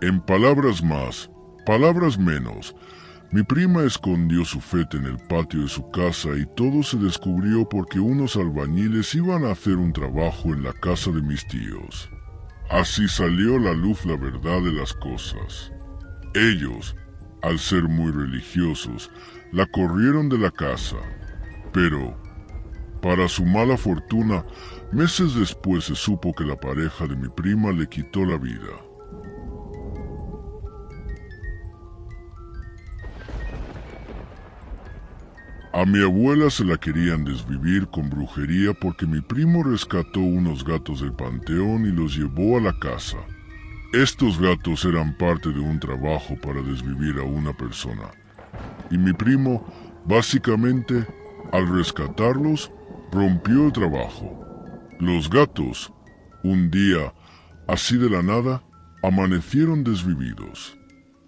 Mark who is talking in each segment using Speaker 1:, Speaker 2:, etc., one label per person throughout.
Speaker 1: En palabras más, palabras menos, mi prima escondió su fete en el patio de su casa y todo se descubrió porque unos albañiles iban a hacer un trabajo en la casa de mis tíos. Así salió a la luz la verdad de las cosas. Ellos, al ser muy religiosos, la corrieron de la casa, pero, para su mala fortuna, meses después se supo que la pareja de mi prima le quitó la vida. A mi abuela se la querían desvivir con brujería porque mi primo rescató unos gatos del panteón y los llevó a la casa. Estos gatos eran parte de un trabajo para desvivir a una persona. Y mi primo, básicamente, al rescatarlos, rompió el trabajo. Los gatos, un día, así de la nada, amanecieron desvividos.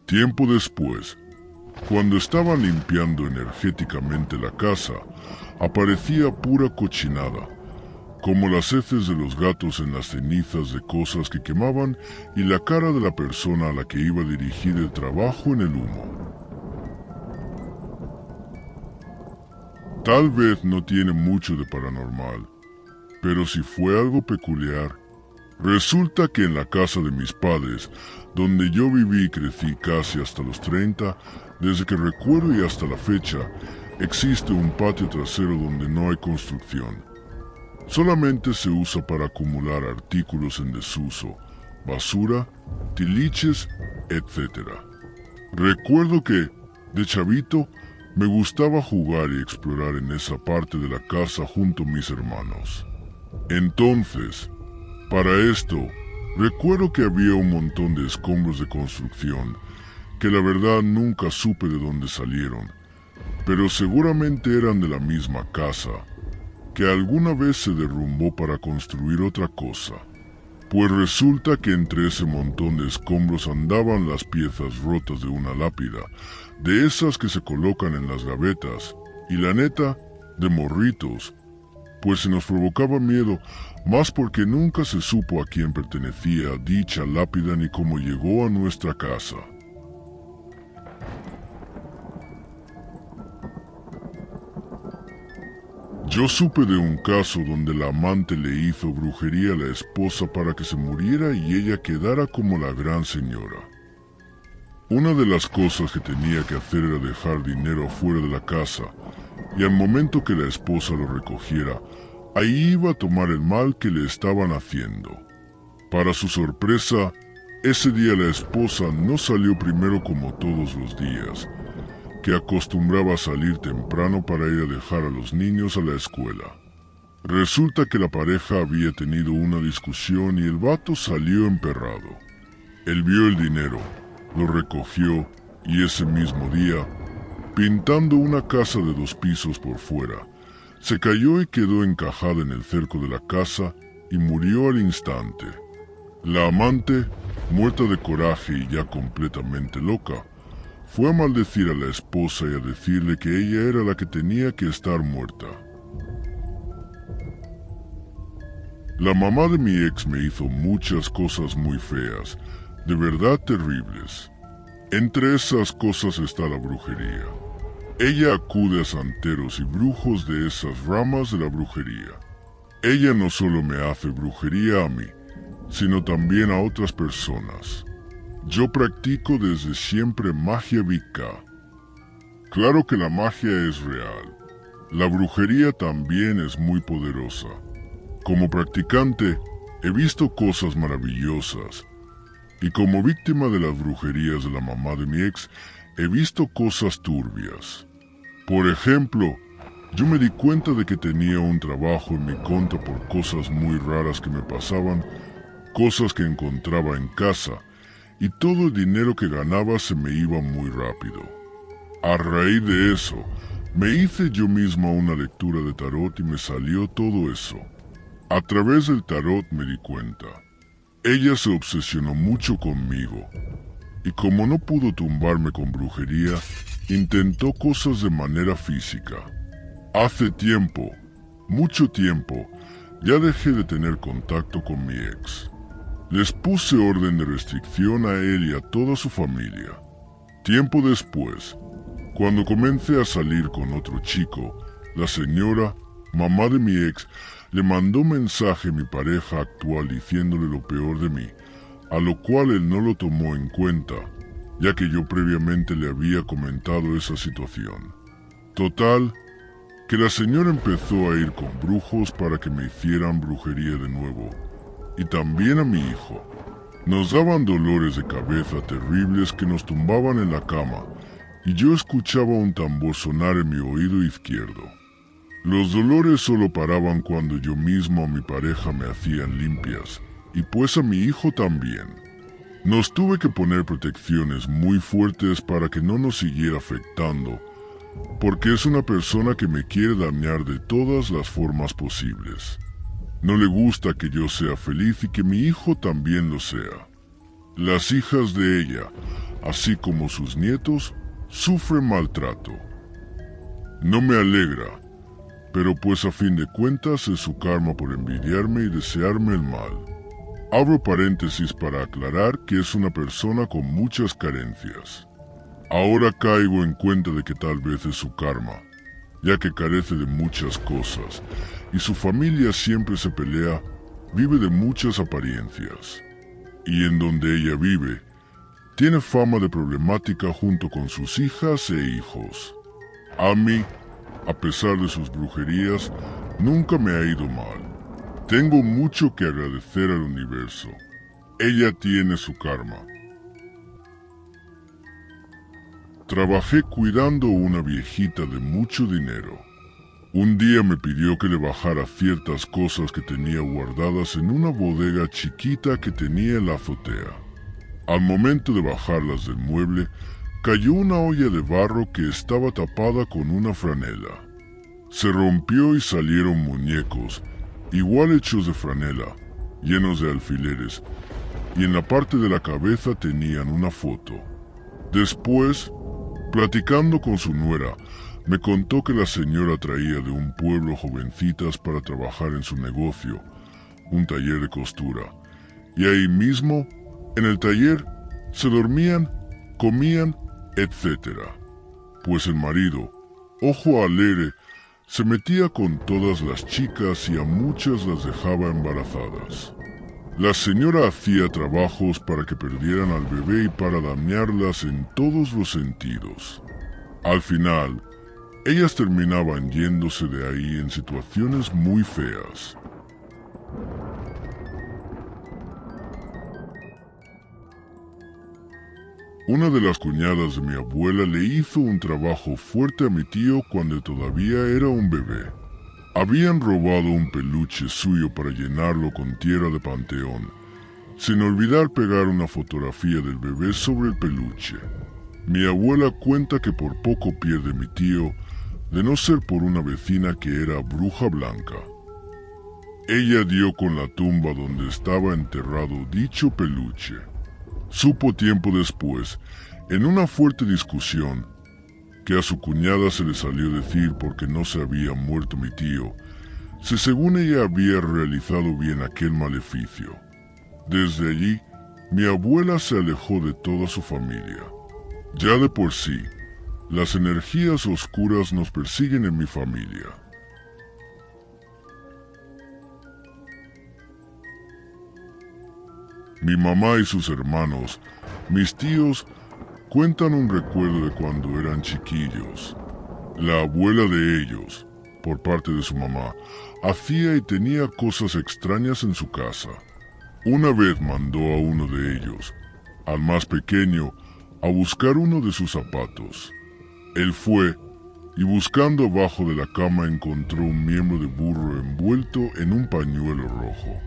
Speaker 1: Tiempo después, cuando estaban limpiando energéticamente la casa, aparecía pura cochinada, como las heces de los gatos en las cenizas de cosas que quemaban y la cara de la persona a la que iba a dirigir el trabajo en el humo. Tal vez no tiene mucho de paranormal, pero si fue algo peculiar. Resulta que en la casa de mis padres, donde yo viví y crecí casi hasta los 30, desde que recuerdo y hasta la fecha, existe un patio trasero donde no hay construcción. Solamente se usa para acumular artículos en desuso, basura, tiliches, etc. Recuerdo que, de chavito, me gustaba jugar y explorar en esa parte de la casa junto a mis hermanos. Entonces, para esto, recuerdo que había un montón de escombros de construcción, que la verdad nunca supe de dónde salieron, pero seguramente eran de la misma casa, que alguna vez se derrumbó para construir otra cosa. Pues resulta que entre ese montón de escombros andaban las piezas rotas de una lápida, de esas que se colocan en las gavetas, y la neta, de morritos, pues se nos provocaba miedo, más porque nunca se supo a quién pertenecía dicha lápida ni cómo llegó a nuestra casa. Yo supe de un caso donde la amante le hizo brujería a la esposa para que se muriera y ella quedara como la gran señora. Una de las cosas que tenía que hacer era dejar dinero afuera de la casa, y al momento que la esposa lo recogiera, ahí iba a tomar el mal que le estaban haciendo. Para su sorpresa, ese día la esposa no salió primero como todos los días, que acostumbraba a salir temprano para ir a dejar a los niños a la escuela. Resulta que la pareja había tenido una discusión y el vato salió emperrado. Él vio el dinero, lo recogió y ese mismo día, pintando una casa de 2 pisos por fuera, se cayó y quedó encajada en el cerco de la casa y murió al instante. La amante, muerta de coraje y ya completamente loca, fue a maldecir a la esposa y a decirle que ella era la que tenía que estar muerta. La mamá de mi ex me hizo muchas cosas muy feas, de verdad terribles. Entre esas cosas está la brujería. Ella acude a santeros y brujos de esas ramas de la brujería. Ella no solo me hace brujería a mí, sino también a otras personas. Yo practico desde siempre magia Wicca. Claro que la magia es real. La brujería también es muy poderosa. Como practicante, he visto cosas maravillosas. Y como víctima de las brujerías de la mamá de mi ex, he visto cosas turbias. Por ejemplo, yo me di cuenta de que tenía un trabajo en mi contra por cosas muy raras que me pasaban, cosas que encontraba en casa, y todo el dinero que ganaba se me iba muy rápido. A raíz de eso, me hice yo misma una lectura de tarot y me salió todo eso. A través del tarot me di cuenta. Ella se obsesionó mucho conmigo, y como no pudo tumbarme con brujería, intentó cosas de manera física. Hace tiempo, mucho tiempo, ya dejé de tener contacto con mi ex. Les puse orden de restricción a él y a toda su familia. Tiempo después, cuando comencé a salir con otro chico, la señora, mamá de mi ex, le mandó mensaje a mi pareja actual diciéndole lo peor de mí, a lo cual él no lo tomó en cuenta, ya que yo previamente le había comentado esa situación. Total, que la señora empezó a ir con brujos para que me hicieran brujería de nuevo, y también a mi hijo. Nos daban dolores de cabeza terribles que nos tumbaban en la cama, y yo escuchaba un tambor sonar en mi oído izquierdo. Los dolores solo paraban cuando yo mismo o mi pareja me hacían limpias, y pues a mi hijo también. Nos tuve que poner protecciones muy fuertes para que no nos siguiera afectando, porque es una persona que me quiere dañar de todas las formas posibles. No le gusta que yo sea feliz y que mi hijo también lo sea. Las hijas de ella, así como sus nietos, sufren maltrato. No me alegra, pero pues a fin de cuentas es su karma por envidiarme y desearme el mal. Abro paréntesis para aclarar que es una persona con muchas carencias. Ahora caigo en cuenta de que tal vez es su karma, ya que carece de muchas cosas, y su familia siempre se pelea, vive de muchas apariencias. Y en donde ella vive, tiene fama de problemática junto con sus hijas e hijos. A mí, a pesar de sus brujerías, nunca me ha ido mal. Tengo mucho que agradecer al universo. Ella tiene su karma. Trabajé cuidando a una viejita de mucho dinero. Un día me pidió que le bajara ciertas cosas que tenía guardadas en una bodega chiquita que tenía en la azotea. Al momento de bajarlas del mueble, cayó una olla de barro que estaba tapada con una franela. Se rompió y salieron muñecos, igual hechos de franela, llenos de alfileres, y en la parte de la cabeza tenían una foto. Después, platicando con su nuera, me contó que la señora traía de un pueblo jovencitas para trabajar en su negocio, un taller de costura, y ahí mismo, en el taller, se dormían, comían, etc. Pues el marido, ojo alegre, se metía con todas las chicas y a muchas las dejaba embarazadas. La señora hacía trabajos para que perdieran al bebé y para dañarlas en todos los sentidos. Al final, ellas terminaban yéndose de ahí en situaciones muy feas. Una de las cuñadas de mi abuela le hizo un trabajo fuerte a mi tío cuando todavía era un bebé. Habían robado un peluche suyo para llenarlo con tierra de panteón, sin olvidar pegar una fotografía del bebé sobre el peluche. Mi abuela cuenta que por poco pierde mi tío, de no ser por una vecina que era bruja blanca. Ella dio con la tumba donde estaba enterrado dicho peluche. Supo tiempo después, en una fuerte discusión, que a su cuñada se le salió decir porque no se había muerto mi tío, si según ella había realizado bien aquel maleficio. Desde allí, mi abuela se alejó de toda su familia. Ya de por sí, las energías oscuras nos persiguen en mi familia. Mi mamá y sus hermanos, mis tíos, cuentan un recuerdo de cuando eran chiquillos. La abuela de ellos, por parte de su mamá, hacía y tenía cosas extrañas en su casa. Una vez mandó a uno de ellos, al más pequeño, a buscar uno de sus zapatos. Él fue, y buscando abajo de la cama encontró un miembro de burro envuelto en un pañuelo rojo.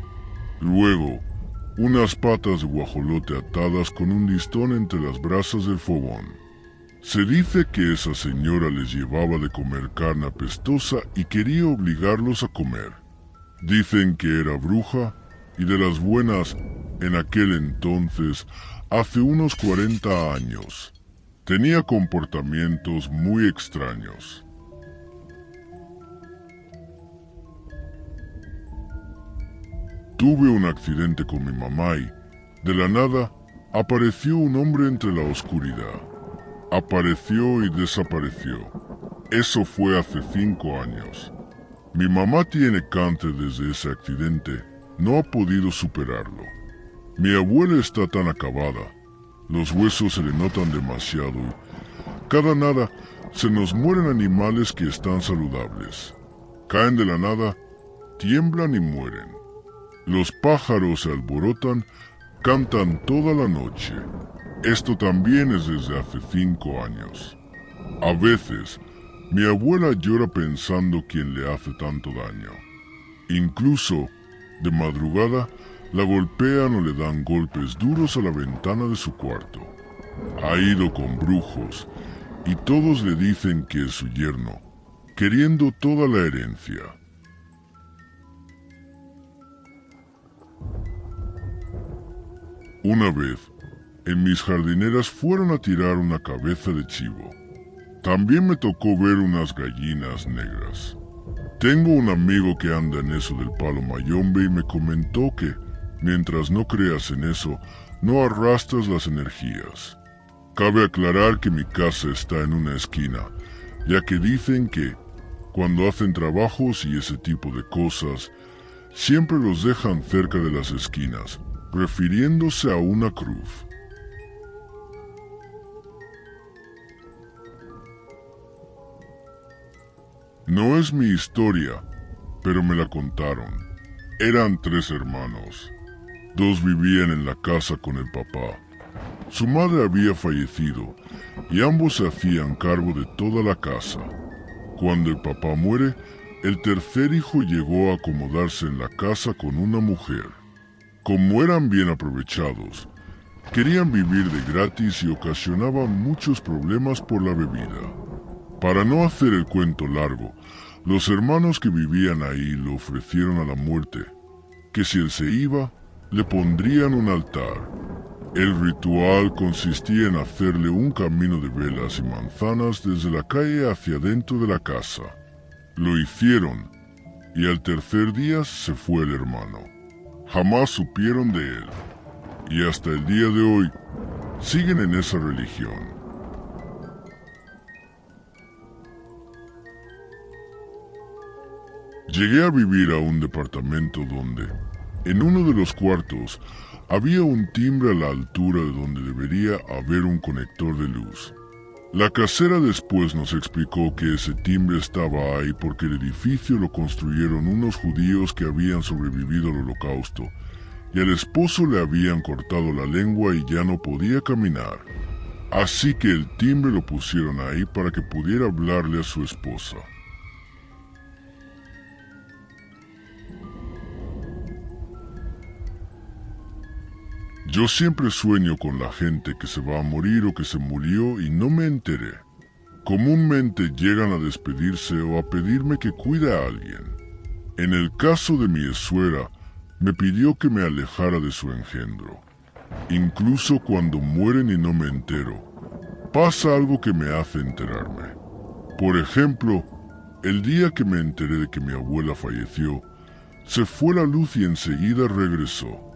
Speaker 1: Luego, unas patas de guajolote atadas con un listón entre las brasas del fogón. Se dice que esa señora les llevaba de comer carne apestosa y quería obligarlos a comer. Dicen que era bruja y de las buenas en aquel entonces, hace unos 40 años. Tenía comportamientos muy extraños. Tuve un accidente con mi mamá y, de la nada, apareció un hombre entre la oscuridad. Apareció y desapareció. Eso fue hace 5 años. Mi mamá tiene cáncer desde ese accidente. No ha podido superarlo. Mi abuela está tan acabada. Los huesos se le notan demasiado y cada nada se nos mueren animales que están saludables. Caen de la nada, tiemblan y mueren. Los pájaros se alborotan, cantan toda la noche. Esto también es desde hace 5 años. A veces, mi abuela llora pensando quién le hace tanto daño. Incluso, de madrugada, la golpean o le dan golpes duros a la ventana de su cuarto. Ha ido con brujos y todos le dicen que es su yerno, queriendo toda la herencia. Una vez, en mis jardineras fueron a tirar una cabeza de chivo. También me tocó ver unas gallinas negras. Tengo un amigo que anda en eso del palo mayombe y me comentó que, mientras no creas en eso, no arrastras las energías. Cabe aclarar que mi casa está en una esquina, ya que dicen que, cuando hacen trabajos y ese tipo de cosas, siempre los dejan cerca de las esquinas, refiriéndose a una cruz. No es mi historia, pero me la contaron. Eran 3 hermanos. 2 vivían en la casa con el papá. Su madre había fallecido y ambos se hacían cargo de toda la casa. Cuando el papá muere, el tercer hijo llegó a acomodarse en la casa con una mujer. Como eran bien aprovechados, querían vivir de gratis y ocasionaban muchos problemas por la bebida. Para no hacer el cuento largo, los hermanos que vivían ahí le ofrecieron a la muerte, que si él se iba, le pondrían un altar. El ritual consistía en hacerle un camino de velas y manzanas desde la calle hacia dentro de la casa. Lo hicieron, y al tercer día se fue el hermano. Jamás supieron de él, y hasta el día de hoy siguen en esa religión. Llegué a vivir a un departamento donde, en uno de los cuartos, había un timbre a la altura de donde debería haber un conector de luz. La casera después nos explicó que ese timbre estaba ahí porque el edificio lo construyeron unos judíos que habían sobrevivido al Holocausto, y al esposo le habían cortado la lengua y ya no podía caminar. Así que el timbre lo pusieron ahí para que pudiera hablarle a su esposa. Yo siempre sueño con la gente que se va a morir o que se murió y no me enteré. Comúnmente llegan a despedirse o a pedirme que cuide a alguien. En el caso de mi suegra, me pidió que me alejara de su engendro. Incluso cuando mueren y no me entero, pasa algo que me hace enterarme. Por ejemplo, el día que me enteré de que mi abuela falleció, se fue la luz y enseguida regresó.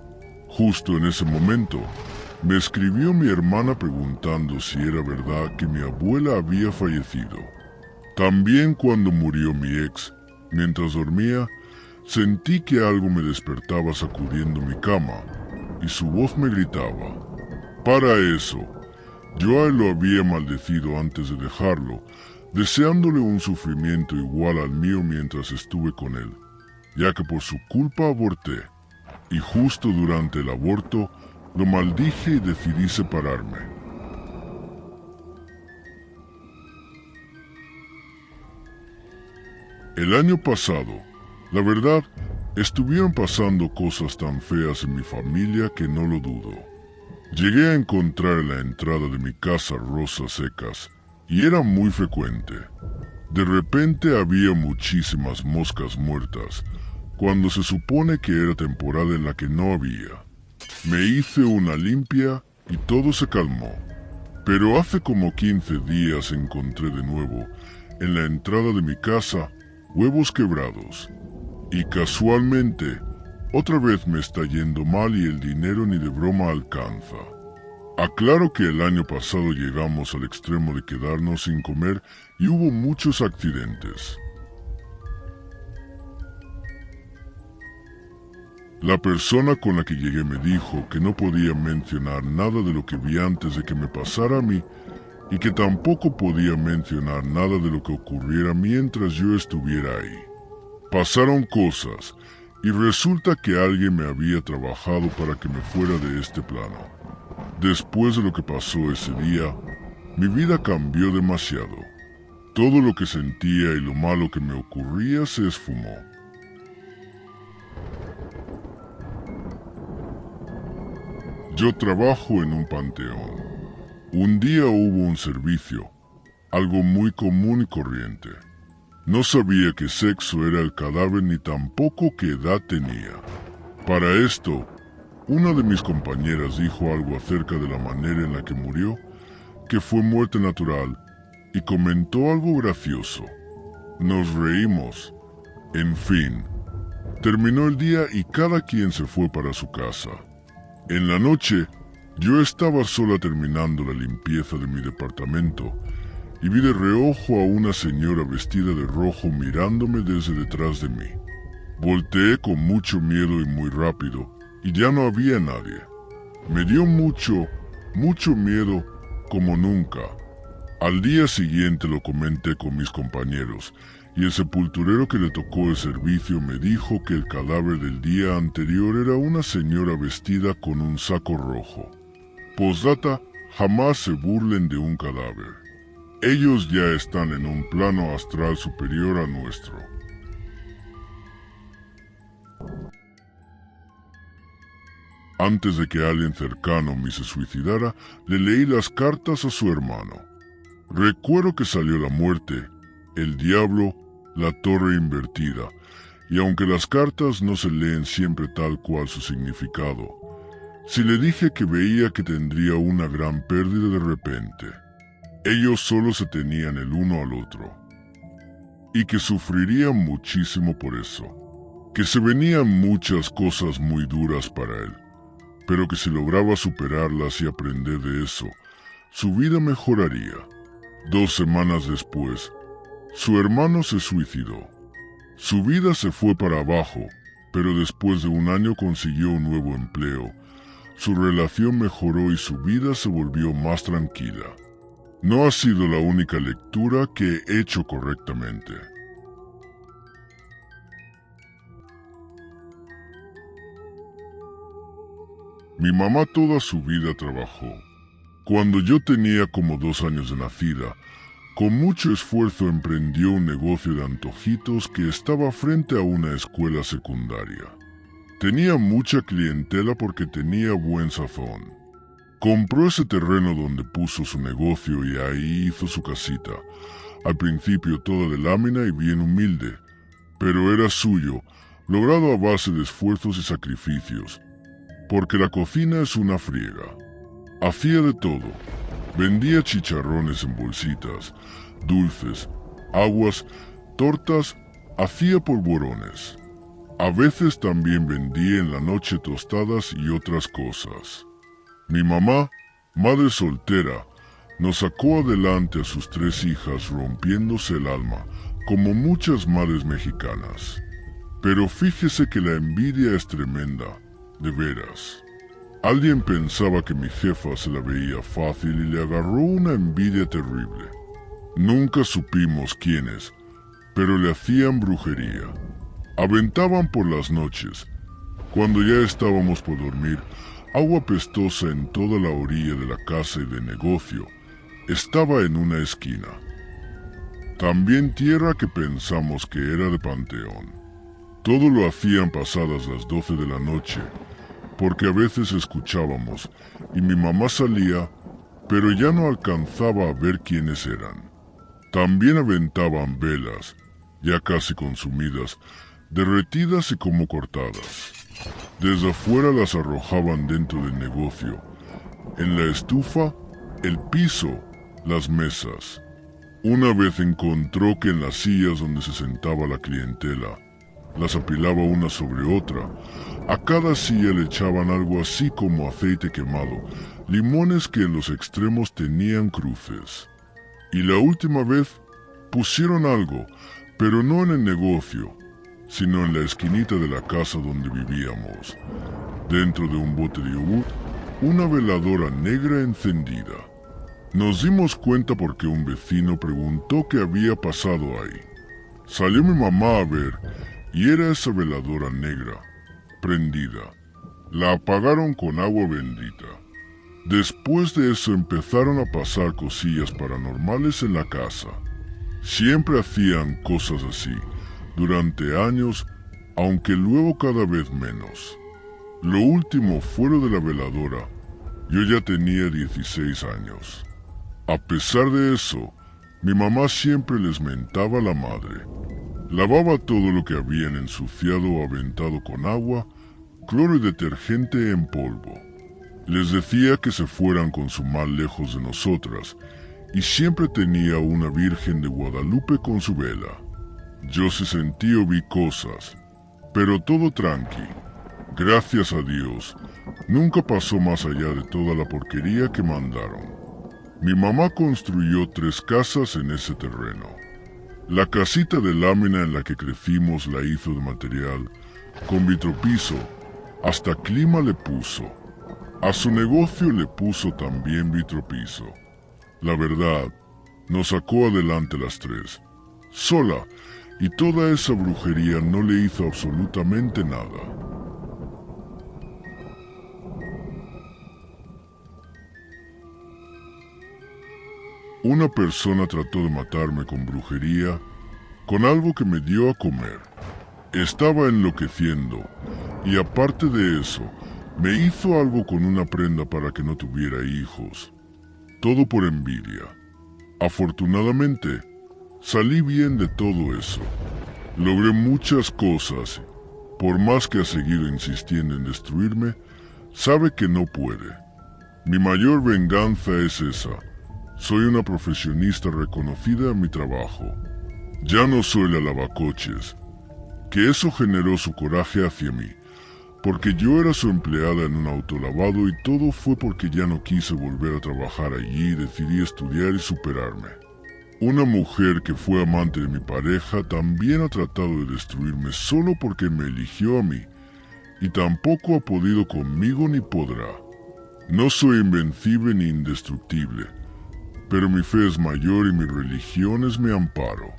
Speaker 1: Justo en ese momento, me escribió mi hermana preguntando si era verdad que mi abuela había fallecido. También cuando murió mi ex, mientras dormía, sentí que algo me despertaba sacudiendo mi cama, y su voz me gritaba. Para eso, yo a él lo había maldecido antes de dejarlo, deseándole un sufrimiento igual al mío mientras estuve con él, ya que por su culpa aborté. Y justo durante el aborto, lo maldije y decidí separarme. El año pasado, la verdad, estuvieron pasando cosas tan feas en mi familia que no lo dudo. Llegué a encontrar en la entrada de mi casa rosas secas, y era muy frecuente. De repente había muchísimas moscas muertas, cuando se supone que era temporada en la que no había. Me hice una limpia y todo se calmó. Pero hace como 15 días encontré de nuevo, en la entrada de mi casa, huevos quebrados. Y casualmente, Otra vez me está yendo mal y el dinero ni de broma alcanza. Aclaro que el año pasado llegamos al extremo de quedarnos sin comer y hubo muchos accidentes. La persona con la que llegué me dijo que no podía mencionar nada de lo que vi antes de que me pasara a mí y que tampoco podía mencionar nada de lo que ocurriera mientras yo estuviera ahí. Pasaron cosas y resulta que alguien me había trabajado para que me fuera de este plano. Después de lo que pasó ese día, mi vida cambió demasiado. Todo lo que sentía y lo malo que me ocurría se esfumó. Yo trabajo en un panteón. Un día hubo un servicio, algo muy común y corriente. No sabía qué sexo era el cadáver ni tampoco qué edad tenía. Para esto, una de mis compañeras dijo algo acerca de la manera en la que murió, que fue muerte natural, y comentó algo gracioso. Nos reímos. En fin, terminó el día y cada quien se fue para su casa. En la noche, yo estaba sola terminando la limpieza de mi departamento y vi de reojo a una señora vestida de rojo mirándome desde detrás de mí. Volteé con mucho miedo y muy rápido y ya no había nadie. Me dio mucho miedo como nunca. Al día siguiente lo comenté con mis compañeros y el sepulturero que le tocó el servicio me dijo que el cadáver del día anterior era una señora vestida con un saco rojo. Postdata, jamás se burlen de un cadáver. Ellos ya están en un plano astral superior a nuestro. Antes de que alguien cercano me se suicidara, le leí las cartas a su hermano. Recuerdo que salió la muerte, el diablo, la torre invertida, y aunque las cartas no se leen siempre tal cual su significado, sí le dije que veía que tendría una gran pérdida de repente. Ellos solo se tenían el uno al otro, y que sufrirían muchísimo por eso, que se venían muchas cosas muy duras para él, pero que si lograba superarlas y aprender de eso, su vida mejoraría. 2 semanas después, su hermano se suicidó. Su vida se fue para abajo, pero después de 1 año consiguió un nuevo empleo. Su relación mejoró y su vida se volvió más tranquila. No ha sido la única lectura que he hecho correctamente. Mi mamá toda su vida trabajó. Cuando yo tenía como 2 años de nacida, con mucho esfuerzo emprendió un negocio de antojitos que estaba frente a una escuela secundaria. Tenía mucha clientela porque tenía buen sazón. Compró ese terreno donde puso su negocio y ahí hizo su casita. Al principio toda de lámina y bien humilde, pero era suyo, logrado a base de esfuerzos y sacrificios, porque la cocina es una friega. Hacía de todo. Vendía chicharrones en bolsitas, dulces, aguas, tortas, hacía polvorones. A veces también vendía en la noche tostadas y otras cosas. Mi mamá, madre soltera, nos sacó adelante a sus 3 hijas rompiéndose el alma, como muchas madres mexicanas. Pero fíjese que la envidia es tremenda, de veras. Alguien pensaba que mi jefa se la veía fácil y le agarró una envidia terrible. Nunca supimos quiénes, pero le hacían brujería. Aventaban por las noches. Cuando ya estábamos por dormir, agua pestosa en toda la orilla de la casa y de negocio. Estaba en una esquina. También tierra que pensamos que era de panteón. Todo lo hacían pasadas las 12 de la noche, porque a veces escuchábamos y mi mamá salía, pero ya no alcanzaba a ver quiénes eran. También aventaban velas, ya casi consumidas, derretidas y como cortadas. Desde afuera las arrojaban dentro del negocio, en la estufa, el piso, las mesas. Una vez encontró que en las sillas donde se sentaba la clientela las apilaba una sobre otra. A cada silla le echaban algo así como aceite quemado, limones que en los extremos tenían cruces. Y la última vez pusieron algo, pero no en el negocio, sino en la esquinita de la casa donde vivíamos. Dentro de un bote de yogur, una veladora negra encendida. Nos dimos cuenta porque un vecino preguntó qué había pasado ahí. Salió mi mamá a ver y era esa veladora negra, prendida. La apagaron con agua bendita. Después de eso empezaron a pasar cosillas paranormales en la casa. Siempre hacían cosas así, durante años, aunque luego cada vez menos. Lo último fue lo de la veladora. Yo ya tenía 16 años. A pesar de eso, mi mamá siempre les mentaba a la madre. Lavaba todo lo que habían ensuciado o aventado con agua, cloro y detergente en polvo. Les decía que se fueran con su mal lejos de nosotras, y siempre tenía una Virgen de Guadalupe con su vela. Yo se sentí o vi cosas, pero todo tranqui. Gracias a Dios, nunca pasó más allá de toda la porquería que mandaron. Mi mamá construyó 3 casas en ese terreno. La casita de lámina en la que crecimos la hizo de material, con vitropiso, hasta clima le puso. A su negocio le puso también vitropiso. La verdad, nos sacó adelante las 3, sola, y toda esa brujería no le hizo absolutamente nada. Una persona trató de matarme con brujería, con algo que me dio a comer. Estaba enloqueciendo, y aparte de eso, me hizo algo con una prenda para que no tuviera hijos. Todo por envidia. Afortunadamente, salí bien de todo eso. Logré muchas cosas. Por más que ha seguido insistiendo en destruirme, sabe que no puede. Mi mayor venganza es esa. Soy una profesionista reconocida en mi trabajo. Ya no soy la lavacoches. Que eso generó su coraje hacia mí, porque yo era su empleada en un autolavado y todo fue porque ya no quise volver a trabajar allí y decidí estudiar y superarme. Una mujer que fue amante de mi pareja también ha tratado de destruirme solo porque me eligió a mí, y tampoco ha podido conmigo ni podrá. No soy invencible ni indestructible, pero mi fe es mayor y mi religión es mi amparo.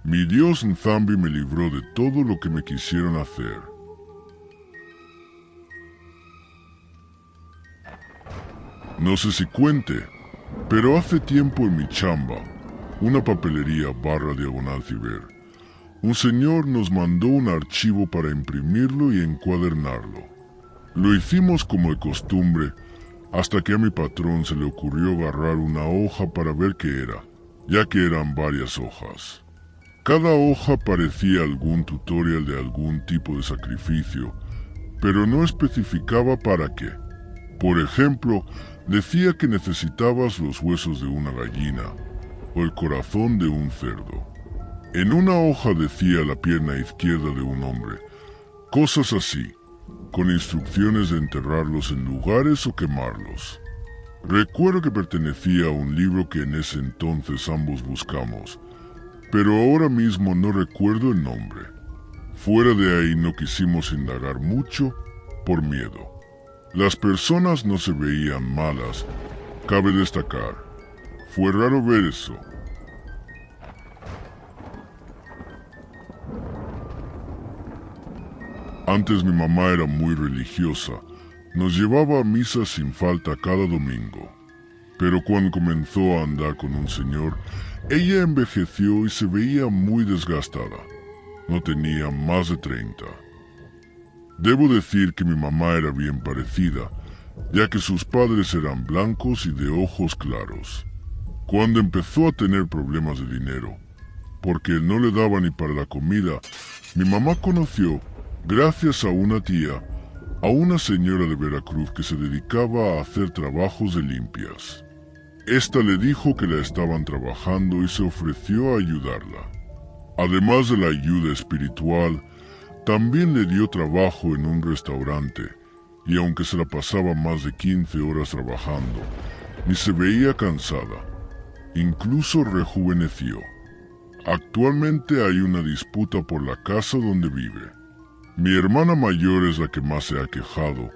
Speaker 1: Mi Dios Nzambi me libró de todo lo que me quisieron hacer. No sé si cuente, pero hace tiempo en mi chamba, una papelería /diagonal ciber, un señor nos mandó un archivo para imprimirlo y encuadernarlo. Lo hicimos como de costumbre, hasta que a mi patrón se le ocurrió agarrar una hoja para ver qué era, ya que eran varias hojas. Cada hoja parecía algún tutorial de algún tipo de sacrificio, pero no especificaba para qué. Por ejemplo, decía que necesitabas los huesos de una gallina o el corazón de un cerdo. En una hoja decía la pierna izquierda de un hombre, cosas así, con instrucciones de enterrarlos en lugares o quemarlos. Recuerdo que pertenecía a un libro que en ese entonces ambos buscamos, pero ahora mismo no recuerdo el nombre. Fuera de ahí no quisimos indagar mucho por miedo. Las personas no se veían malas, cabe destacar. Fue raro ver eso. Antes mi mamá era muy religiosa, nos llevaba a misa sin falta cada domingo. Pero cuando comenzó a andar con un señor, ella envejeció y se veía muy desgastada. No tenía más de 30. Debo decir que mi mamá era bien parecida, ya que sus padres eran blancos y de ojos claros. Cuando empezó a tener problemas de dinero, porque no le daba ni para la comida, mi mamá conoció, gracias a una tía, a una señora de Veracruz que se dedicaba a hacer trabajos de limpias. Esta le dijo que la estaban trabajando y se ofreció a ayudarla. Además de la ayuda espiritual, También le dio trabajo en un restaurante, y aunque se la pasaba más de 15 horas trabajando, ni se veía cansada. Incluso rejuveneció. Actualmente hay una disputa por la casa donde vive. Mi hermana mayor es la que más se ha quejado,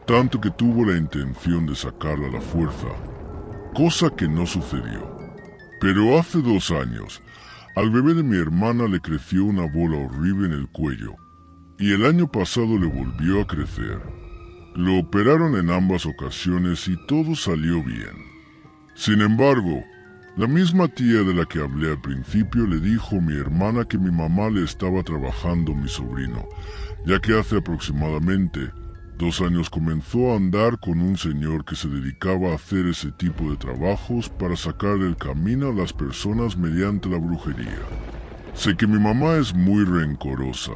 Speaker 1: tanto que tuvo la intención de sacarla a la fuerza, cosa que no sucedió. Pero hace 2 años, al bebé de mi hermana le creció una bola horrible en el cuello, y el año pasado le volvió a crecer. Lo operaron en ambas ocasiones y todo salió bien. Sin embargo, la misma tía de la que hablé al principio le dijo a mi hermana que mi mamá le estaba trabajando a mi sobrino, ya que hace aproximadamente 2 años comenzó a andar con un señor que se dedicaba a hacer ese tipo de trabajos para sacar del camino a las personas mediante la brujería. Sé que mi mamá es muy rencorosa,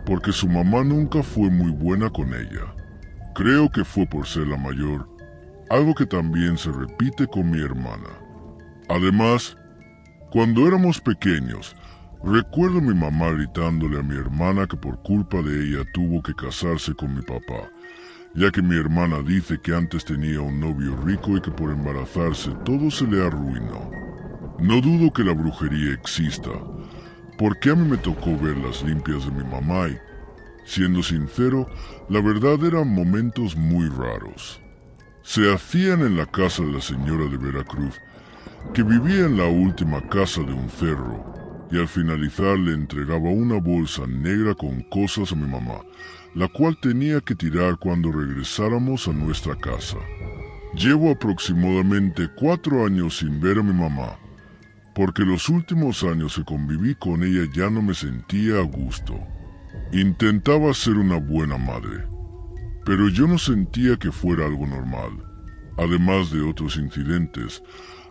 Speaker 1: porque su mamá nunca fue muy buena con ella. Creo que fue por ser la mayor, algo que también se repite con mi hermana. Además, cuando éramos pequeños, recuerdo a mi mamá gritándole a mi hermana que por culpa de ella tuvo que casarse con mi papá, ya que mi hermana dice que antes tenía un novio rico y que por embarazarse todo se le arruinó. No dudo que la brujería exista, porque a mí me tocó ver las limpias de mi mamá y, siendo sincero, la verdad eran momentos muy raros. Se hacían en la casa de la señora de Veracruz, que vivía en la última casa de un cerro, y al finalizar le entregaba una bolsa negra con cosas a mi mamá, la cual tenía que tirar cuando regresáramos a nuestra casa. Llevo aproximadamente 4 años sin ver a mi mamá, porque los últimos años que conviví con ella ya no me sentía a gusto. Intentaba ser una buena madre, pero yo no sentía que fuera algo normal, además de otros incidentes,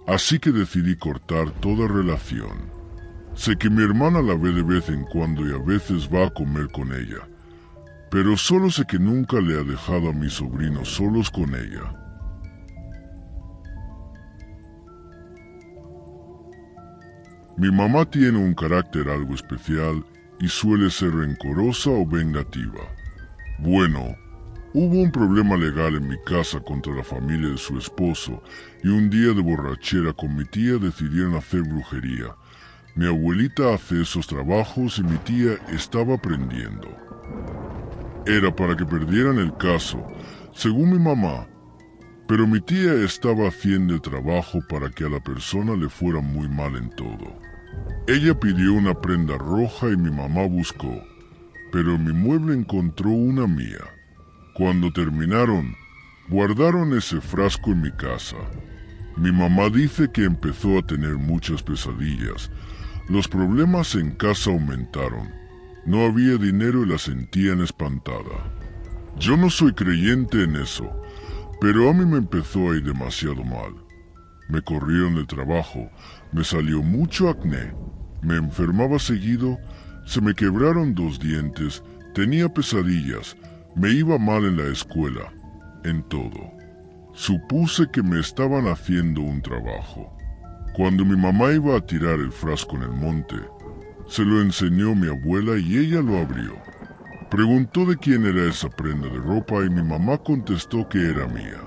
Speaker 1: así que decidí cortar toda relación. Sé que mi hermana la ve de vez en cuando y a veces va a comer con ella, pero solo sé que nunca le ha dejado a mis sobrinos solos con ella. Mi mamá tiene un carácter algo especial y suele ser rencorosa o vengativa. Bueno, hubo un problema legal en mi casa contra la familia de su esposo y un día de borrachera con mi tía decidieron hacer brujería. Mi abuelita hace esos trabajos y mi tía estaba aprendiendo. Era para que perdieran el caso, según mi mamá, pero mi tía estaba haciendo el trabajo para que a la persona le fuera muy mal en todo. Ella pidió una prenda roja y mi mamá buscó, pero en mi mueble encontró una mía. Cuando terminaron, guardaron ese frasco en mi casa. Mi mamá dice que empezó a tener muchas pesadillas. Los problemas en casa aumentaron. No había dinero y la sentían espantada. Yo no soy creyente en eso, pero a mí me empezó a ir demasiado mal. Me corrieron del trabajo, me salió mucho acné, me enfermaba seguido, se me quebraron 2 dientes, tenía pesadillas, me iba mal en la escuela, en todo. Supuse que me estaban haciendo un trabajo. Cuando mi mamá iba a tirar el frasco en el monte, se lo enseñó mi abuela y ella lo abrió. Preguntó de quién era esa prenda de ropa y mi mamá contestó que era mía.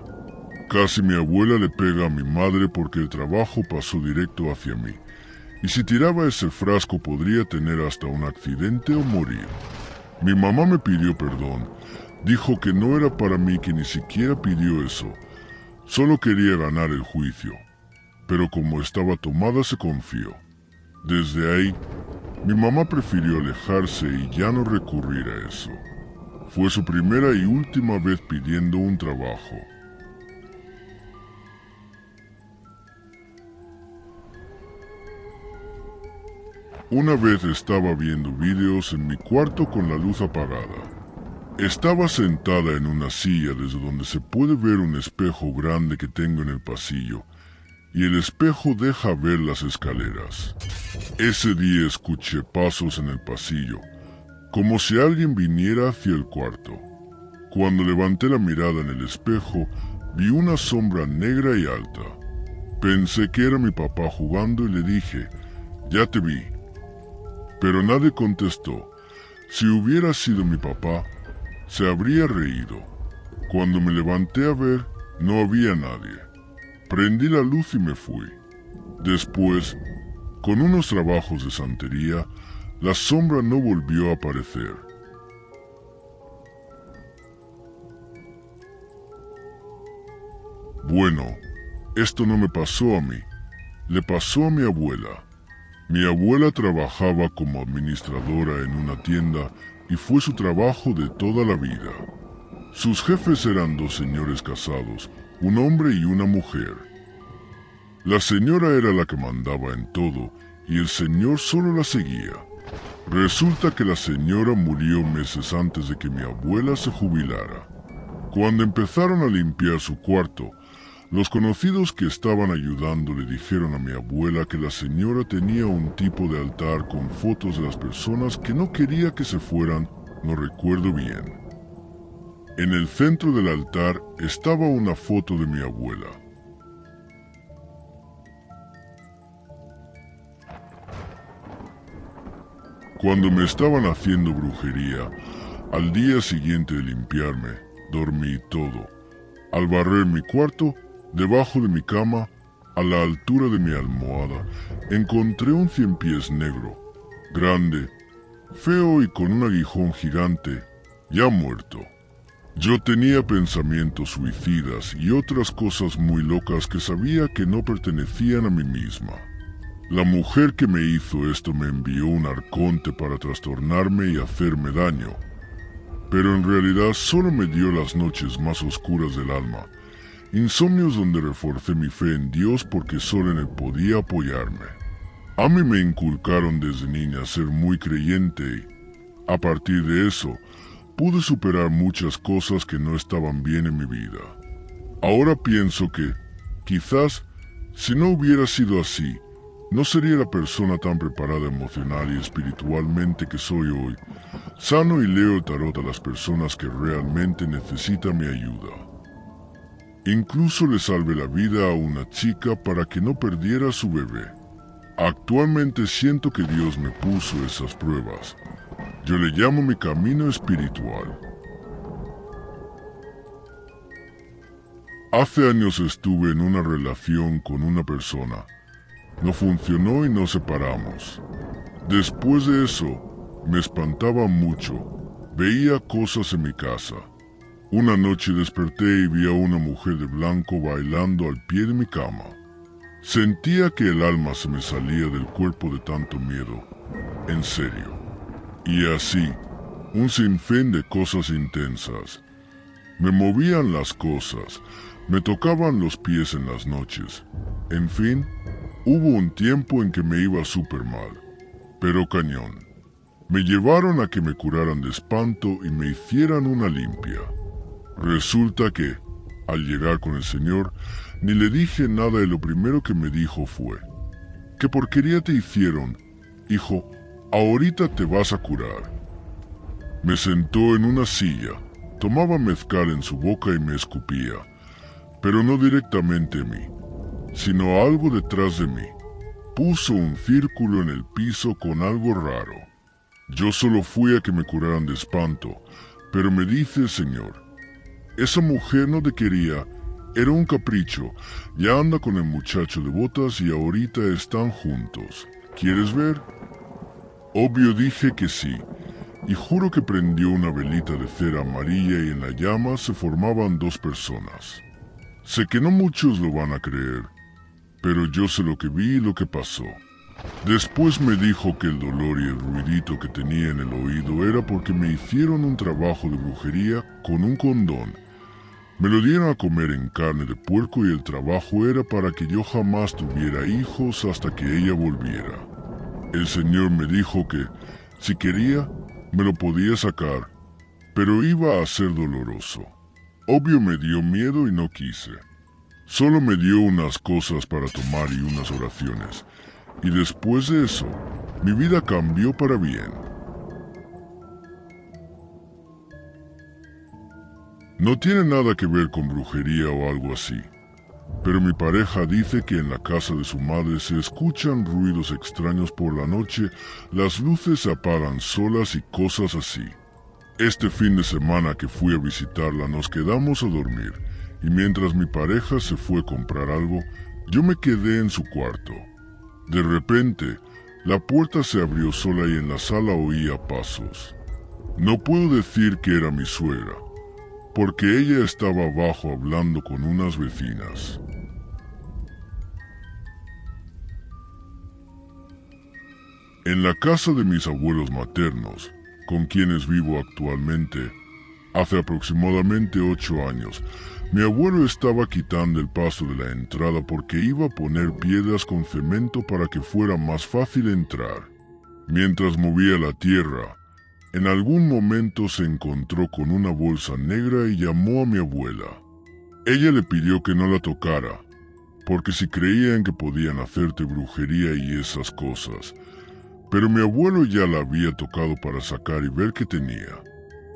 Speaker 1: Casi mi abuela le pega a mi madre porque el trabajo pasó directo hacia mí, y si tiraba ese frasco podría tener hasta un accidente o morir. Mi mamá me pidió perdón, dijo que no era para mí, que ni siquiera pidió eso, solo quería ganar el juicio, pero como estaba tomada se confió. Desde ahí, mi mamá prefirió alejarse y ya no recurrir a eso. Fue su primera y última vez pidiendo un trabajo. Una vez estaba viendo vídeos en mi cuarto con la luz apagada. Estaba sentada en una silla desde donde se puede ver un espejo grande que tengo en el pasillo, y el espejo deja ver las escaleras. Ese día escuché pasos en el pasillo, como si alguien viniera hacia el cuarto. Cuando levanté la mirada en el espejo, vi una sombra negra y alta. Pensé que era mi papá jugando y le dije, «Ya te vi». Pero nadie contestó. Si hubiera sido mi papá, se habría reído. Cuando me levanté a ver, no había nadie. Prendí la luz y me fui. Después, con unos trabajos de santería, la sombra no volvió a aparecer. Bueno, esto no me pasó a mí, le pasó a mi abuela. Mi abuela trabajaba como administradora en una tienda y fue su trabajo de toda la vida. Sus jefes eran dos señores casados, un hombre y una mujer. La señora era la que mandaba en todo y el señor solo la seguía. Resulta que la señora murió meses antes de que mi abuela se jubilara. Cuando empezaron a limpiar su cuarto, los conocidos que estaban ayudando le dijeron a mi abuela que la señora tenía un tipo de altar con fotos de las personas que no quería que se fueran, no recuerdo bien. En el centro del altar estaba una foto de mi abuela. Cuando me estaban haciendo brujería, al día siguiente de limpiarme, dormí todo. Al barrer mi cuarto, debajo de mi cama, a la altura de mi almohada, encontré un 100 pies negro, grande, feo y con un aguijón gigante, ya muerto. Yo tenía pensamientos suicidas y otras cosas muy locas que sabía que no pertenecían a mí misma. La mujer que me hizo esto me envió un arconte para trastornarme y hacerme daño, pero en realidad solo me dio las noches más oscuras del alma, insomnios donde reforcé mi fe en Dios porque solo en él podía apoyarme. A mí me inculcaron desde niña a ser muy creyente y, a partir de eso, pude superar muchas cosas que no estaban bien en mi vida. Ahora pienso que, quizás, si no hubiera sido así, no sería la persona tan preparada emocional y espiritualmente que soy hoy. Sano y leo el tarot a las personas que realmente necesitan mi ayuda. Incluso le salvé la vida a una chica para que no perdiera a su bebé. Actualmente siento que Dios me puso esas pruebas. Yo le llamo mi camino espiritual. Hace años estuve en una relación con una persona. No funcionó y nos separamos. Después de eso, me espantaba mucho. Veía cosas en mi casa. Una noche desperté y vi a una mujer de blanco bailando al pie de mi cama. Sentía que el alma se me salía del cuerpo de tanto miedo. En serio. Y así, un sinfín de cosas intensas. Me movían las cosas, me tocaban los pies en las noches. En fin, hubo un tiempo en que me iba súper mal, pero cañón. Me llevaron a que me curaran de espanto y me hicieran una limpia. Resulta que, al llegar con el señor, ni le dije nada y lo primero que me dijo fue: ¿qué porquería te hicieron? Hijo, ahorita te vas a curar. Me sentó en una silla, tomaba mezcal en su boca y me escupía, pero no directamente a mí, sino a algo detrás de mí. Puso un círculo en el piso con algo raro. Yo solo fui a que me curaran de espanto, pero me dice el señor: esa mujer no te quería, era un capricho, ya anda con el muchacho de botas y ahorita están juntos. ¿Quieres ver? Obvio dije que sí, y juro que prendió una velita de cera amarilla y en la llama se formaban dos personas. Sé que no muchos lo van a creer, pero yo sé lo que vi y lo que pasó. Después me dijo que el dolor y el ruidito que tenía en el oído era porque me hicieron un trabajo de brujería con un condón. Me lo dieron a comer en carne de puerco y el trabajo era para que yo jamás tuviera hijos hasta que ella volviera. El señor me dijo que, si quería, me lo podía sacar, pero iba a ser doloroso. Obvio me dio miedo y no quise. Solo me dio unas cosas para tomar y unas oraciones. Y después de eso, mi vida cambió para bien. No tiene nada que ver con brujería o algo así. Pero mi pareja dice que en la casa de su madre se escuchan ruidos extraños por la noche, las luces se apagan solas y cosas así. Este fin de semana que fui a visitarla nos quedamos a dormir y mientras mi pareja se fue a comprar algo, yo me quedé en su cuarto. De repente, la puerta se abrió sola y en la sala oía pasos. No puedo decir que era mi suegra, porque ella estaba abajo hablando con unas vecinas. En la casa de mis abuelos maternos, con quienes vivo actualmente, hace aproximadamente 8 años, mi abuelo estaba quitando el paso de la entrada porque iba a poner piedras con cemento para que fuera más fácil entrar. Mientras movía la tierra, en algún momento se encontró con una bolsa negra y llamó a mi abuela. Ella le pidió que no la tocara, porque si creían que podían hacerte brujería y esas cosas. Pero mi abuelo ya la había tocado para sacar y ver qué tenía.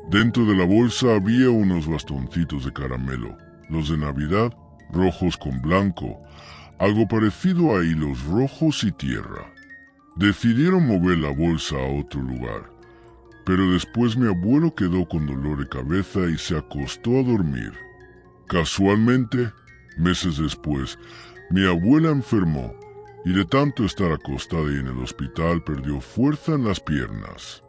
Speaker 1: Dentro de la bolsa había unos bastoncitos de caramelo, los de Navidad, rojos con blanco, algo parecido a hilos rojos y tierra. Decidieron mover la bolsa a otro lugar, pero después mi abuelo quedó con dolor de cabeza y se acostó a dormir. Casualmente, meses después, mi abuela enfermó y de tanto estar acostada y en el hospital perdió fuerza en las piernas.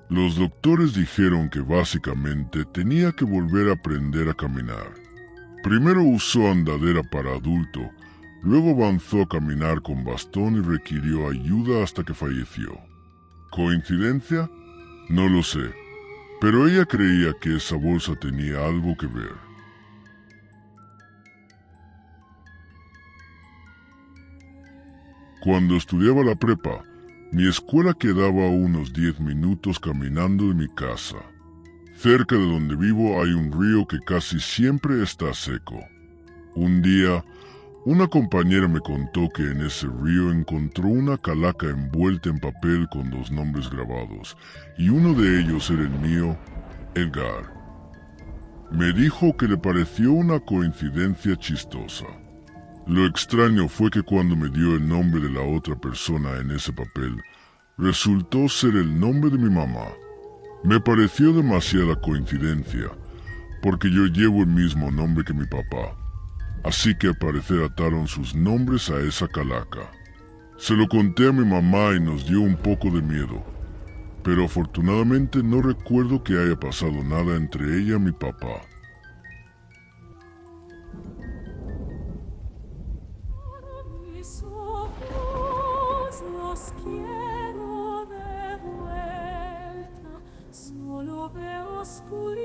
Speaker 1: Los doctores dijeron que básicamente tenía que volver a aprender a caminar. Primero usó andadera para adulto, luego avanzó a caminar con bastón y requirió ayuda hasta que falleció. ¿Coincidencia? No lo sé, pero ella creía que esa bolsa tenía algo que ver. Cuando estudiaba la prepa, mi escuela quedaba a unos 10 minutos caminando de mi casa. Cerca de donde vivo hay un río que casi siempre está seco. Un día, una compañera me contó que en ese río encontró una calaca envuelta en papel con 2 nombres grabados, y uno de ellos era el mío, Edgar. Me dijo que le pareció una coincidencia chistosa. Lo extraño fue que cuando me dio el nombre de la otra persona en ese papel, resultó ser el nombre de mi mamá. Me pareció demasiada coincidencia, porque yo llevo el mismo nombre que mi papá, así que al parecer ataron sus nombres a esa calaca. Se lo conté a mi mamá y nos dio un poco de miedo, pero afortunadamente no recuerdo que haya pasado nada entre ella y mi papá.
Speaker 2: Quiero de vuelta, solo veo oscuridad.